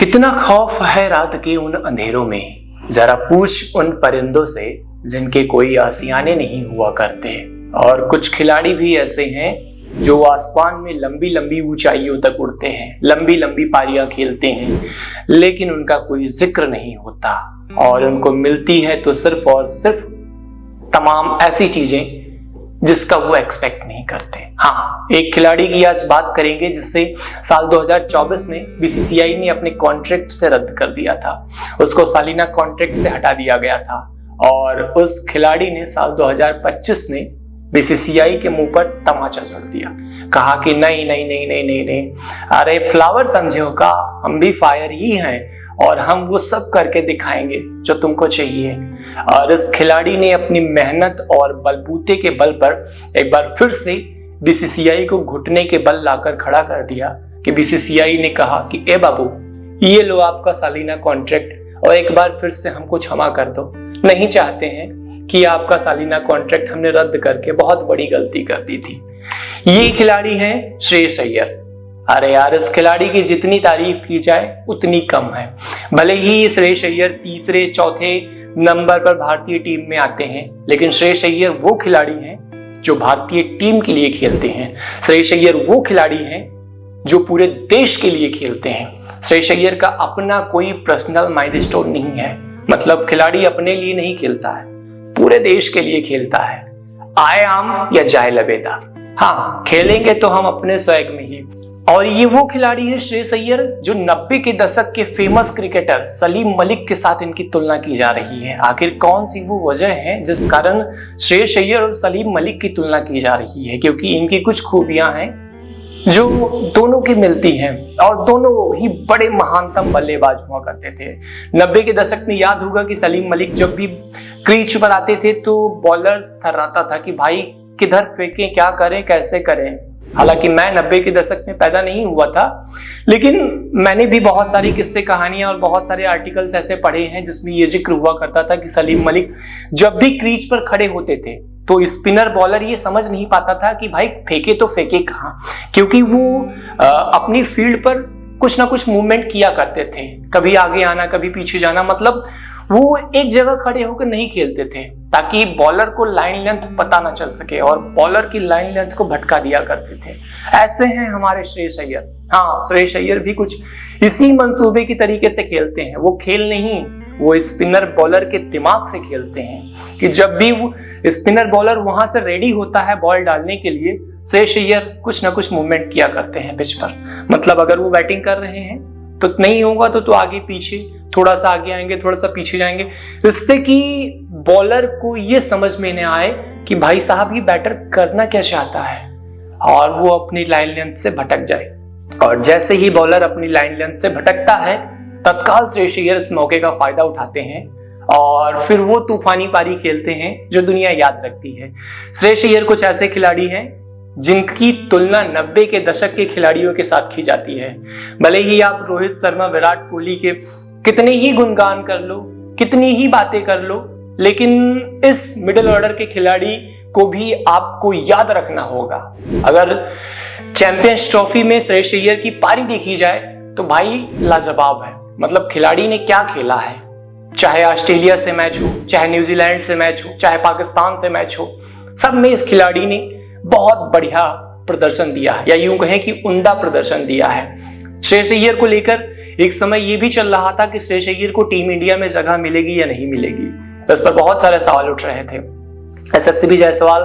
कितना खौफ है रात के उन अंधेरों में, जरा पूछ उन परिंदों से जिनके कोई आशियाने नहीं हुआ करते। और कुछ खिलाड़ी भी ऐसे हैं जो आसमान में लंबी लंबी ऊंचाइयों तक उड़ते हैं, लंबी लंबी पारियां खेलते हैं, लेकिन उनका कोई जिक्र नहीं होता और उनको मिलती है तो सिर्फ और सिर्फ तमाम ऐसी चीजें जिसका वो एक्सपेक्ट नहीं करते। हाँ, एक खिलाड़ी की आज बात करेंगे जिससे साल 2024 में बीसीसीआई ने अपने कॉन्ट्रैक्ट से रद्द कर दिया था, उसको सालाना कॉन्ट्रैक्ट से हटा दिया गया था और उस खिलाड़ी ने साल 2025 में बीसीसीआई के मुंह पर तमाचा जड़ दिया, कहा कि नहीं नहीं नहीं नहीं नहीं नहीं, अरे फ्लावर समझे हो का, हम भी फायर ही हैं और हम वो सब करके दिखाएंगे जो तुमको चाहिए। और इस खिलाड़ी ने अपनी मेहनत और बलबूते के बल पर एक बार फिर से बीसीसीआई को घुटने के बल लाकर खड़ा कर दिया कि बीसीसीआई ने कहा कि ए बाबू, ये लो आपका सालाना कॉन्ट्रैक्ट और एक बार फिर से हमको क्षमा कर दो, नहीं चाहते हैं कि आपका सालाना कॉन्ट्रैक्ट हमने रद्द करके बहुत बड़ी गलती कर दी थी। ये खिलाड़ी है श्रेयस अय्यर। अरे यार, इस खिलाड़ी की जितनी तारीफ की जाए उतनी कम है। भले ही श्रेयस अय्यर तीसरे चौथे नंबर पर भारतीय टीम में आते हैं, लेकिन श्रेयस अय्यर वो खिलाड़ी हैं जो भारतीय टीम के लिए खेलते हैं। श्रेयस अय्यर वो खिलाड़ी हैं जो पूरे देश के लिए खेलते हैं। श्रेयस अय्यर का अपना कोई पर्सनल माइलस्टोन नहीं है, मतलब खिलाड़ी अपने लिए नहीं खेलता है, पूरे देश के लिए खेलता है। आए आम या जाए लबेदा, हाँ खेलेंगे तो हम अपने स्वैग में ही। और ये वो खिलाड़ी है श्रेयस अय्यर जो 90 के दशक के फेमस क्रिकेटर सलीम मलिक के साथ इनकी तुलना की जा रही है। आखिर कौन सी वो वजह है जिस कारण श्रेयस अय्यर और सलीम मलिक की तुलना की जा रही है? क्योंकि इनकी कुछ खूबियां हैं जो दोनों की मिलती हैं और दोनों ही बड़े महानतम बल्लेबाज हुआ करते थे। 90 के दशक में याद होगा कि सलीम मलिक जब भी क्रीज पर आते थे तो बॉलर्स थर्राता था कि भाई किधर फेंकें, क्या करें, कैसे करें। हालांकि मैं 90 के दशक में पैदा नहीं हुआ था, लेकिन मैंने भी बहुत सारी किस्से कहानियां और बहुत सारे आर्टिकल्स ऐसे पढ़े हैं जिसमें ये जिक्र हुआ करता था कि सलीम मलिक जब भी क्रीज पर खड़े होते थे तो स्पिनर बॉलर ये समझ नहीं पाता था कि भाई फेंके तो फेंके कहां, क्योंकि वो अपनी फील्ड पर कुछ ना कुछ मूवमेंट किया करते थे, कभी आगे आना कभी पीछे जाना, मतलब वो एक जगह खड़े होकर नहीं खेलते थे ताकि बॉलर को लाइन लेंथ पता ना चल सके और बॉलर की लाइन लेंथ को भटका दिया करते थे। ऐसे हैं हमारे श्रेयस अय्यर। हाँ, श्रेयस अय्यर भी कुछ इसी मंसूबे की तरीके से खेलते हैं। वो खेल नहीं, वो स्पिनर बॉलर के दिमाग से खेलते हैं कि जब भी वो स्पिनर बॉलर वहां से रेडी होता है बॉल डालने के लिए, श्रेयस अय्यर कुछ ना कुछ मूवमेंट किया करते हैं पिच पर। मतलब अगर वो बैटिंग कर रहे हैं तो नहीं होगा तो आगे पीछे, थोड़ा सा आगे आएंगे, थोड़ा सा पीछे जाएंगे, इससे कि बॉलर को ये समझ में न आए कि भाई साहब ये बैटर करना क्या चाहता है और वो अपनी लाइन लेंथ से भटक जाए। और जैसे ही बॉलर अपनी लाइन लेंथ से भटकता है, तत्काल श्रेयस अय्यर इस मौके का फायदा उठाते हैं और फिर वो तूफानी पारी खेलते हैं जो दुनिया याद रखती है। श्रेयस अय्यर कुछ ऐसे खिलाड़ी हैं जिनकी तुलना 90 के दशक के खिलाड़ियों के साथ की जाती है। भले ही आप रोहित शर्मा, विराट कोहली के कितने ही गुणगान कर लो, कितनी ही बातें कर लो, लेकिन इस मिडिल ऑर्डर के खिलाड़ी को भी आपको याद रखना होगा। अगर चैंपियंस ट्रॉफी में श्रेयस अय्यर की पारी देखी जाए तो भाई लाजवाब है। मतलब खिलाड़ी ने क्या खेला है, चाहे ऑस्ट्रेलिया से मैच हो, चाहे न्यूजीलैंड से मैच हो, चाहे पाकिस्तान से मैच हो, सब में इस खिलाड़ी ने बहुत बढ़िया प्रदर्शन दिया है, या यूं कहें कि उम्दा प्रदर्शन दिया है। श्रेयस अय्यर को लेकर एक समय यह भी चल रहा था कि श्रेयस अय्यर को टीम इंडिया में जगह मिलेगी या नहीं मिलेगी, इस पर बहुत सारे सवाल उठ रहे थे। SSB जायसवाल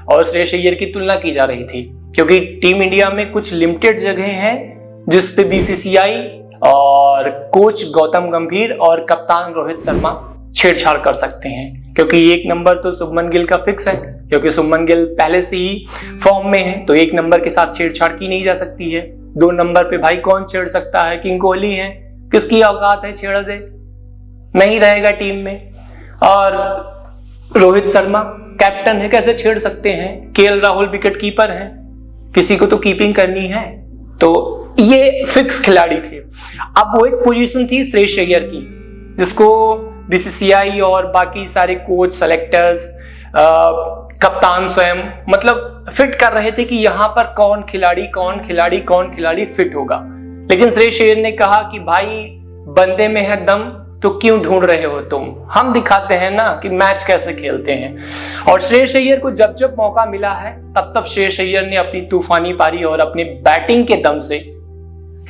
और श्रेयस अय्यर की तुलना की जा रही थी क्योंकि टीम इंडिया में कुछ लिमिटेड जगह हैं जिस पे बीसीसीआई और कोच गौतम गंभीर और कप्तान रोहित शर्मा छेड़छाड़ कर सकते हैं। क्योंकि एक नंबर तो शुभमन गिल का फिक्स है, क्योंकि शुभमन गिल पहले से ही फॉर्म में है, तो एक नंबर के साथ छेड़छाड़ की नहीं जा सकती है। 2 नंबर पे भाई कौन छेड़ सकता है? किंग कोहली है, किसकी औकात है, छेड़ दे, नहीं रहेगा टीम में। और रोहित शर्मा कैप्टन है, कैसे छेड़ सकते हैं? KL राहुल विकेट कीपर है, किसी को तो कीपिंग करनी है, तो ये फिक्स खिलाड़ी थे। अब वो एक पोजीशन थी श्रेयस अय्यर की जिसको बीसीसीआई और बाकी सारे कोच, सेलेक्टर्स, कप्तान स्वयं मतलब फिट कर रहे थे कि यहां पर कौन खिलाड़ी फिट होगा। लेकिन श्रेयस अय्यर ने कहा कि भाई बंदे में है दम तो क्यों ढूंढ रहे हो तुम, हम दिखाते हैं ना कि मैच कैसे खेलते हैं। और श्रेयस अय्यर को जब जब मौका मिला है तब तब श्रेयस अय्यर ने अपनी तूफानी पारी और अपनी बैटिंग के दम से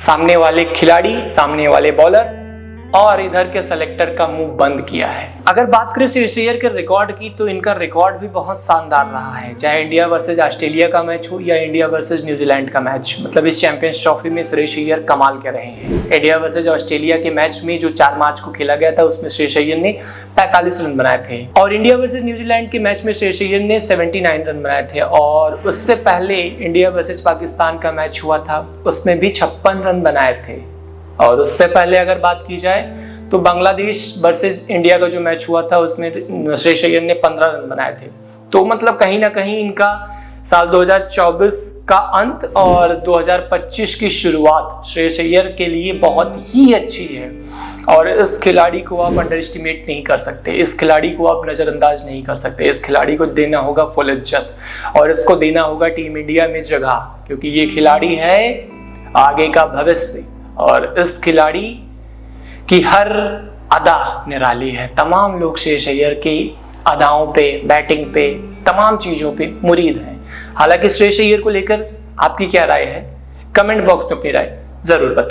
सामने वाले खिलाड़ी, सामने वाले बॉलर और इधर के सेलेक्टर का मुंह बंद किया है। अगर बात करें श्रेयस अय्यर के रिकॉर्ड की तो इनका रिकॉर्ड भी बहुत शानदार रहा है, चाहे इंडिया वर्सेज ऑस्ट्रेलिया का मैच हो या इंडिया वर्सेज न्यूजीलैंड का मैच। मतलब इस चैंपियंस ट्रॉफी में श्रेयस अय्यर कमाल के रहे हैं। इंडिया वर्सेज ऑस्ट्रेलिया के मैच में जो 4 मार्च को खेला गया था उसमें श्रेयस अय्यर ने 45 रन बनाए थे और इंडिया वर्सेज न्यूजीलैंड के मैच में श्रेयस अय्यर ने 79 रन बनाए थे। और उससे पहले इंडिया वर्सेज पाकिस्तान का मैच हुआ था उसमें भी 56 रन बनाए थे। और उससे पहले अगर बात की जाए तो बांग्लादेश वर्सेस इंडिया का जो मैच हुआ था उसमें श्रेयस अय्यर ने 15 रन बनाए थे। तो मतलब कहीं ना कहीं इनका साल 2024 का अंत और 2025 की शुरुआत श्रेयस अय्यर के लिए बहुत ही अच्छी है। और इस खिलाड़ी को आप अंडर एस्टिमेट नहीं कर सकते, इस खिलाड़ी को आप नज़रअंदाज नहीं कर सकते। इस खिलाड़ी को देना होगा फुल इज्जत और इसको देना होगा टीम इंडिया में जगह, क्योंकि ये खिलाड़ी है आगे का भविष्य। और इस खिलाड़ी की हर अदा निराली है। तमाम लोग श्रेयस अय्यर की अदाओं पे, बैटिंग पे, तमाम चीज़ों पे मुरीद हैं। हालांकि श्रेयस अय्यर को लेकर आपकी क्या राय है, कमेंट बॉक्स में अपनी राय ज़रूर बताएं।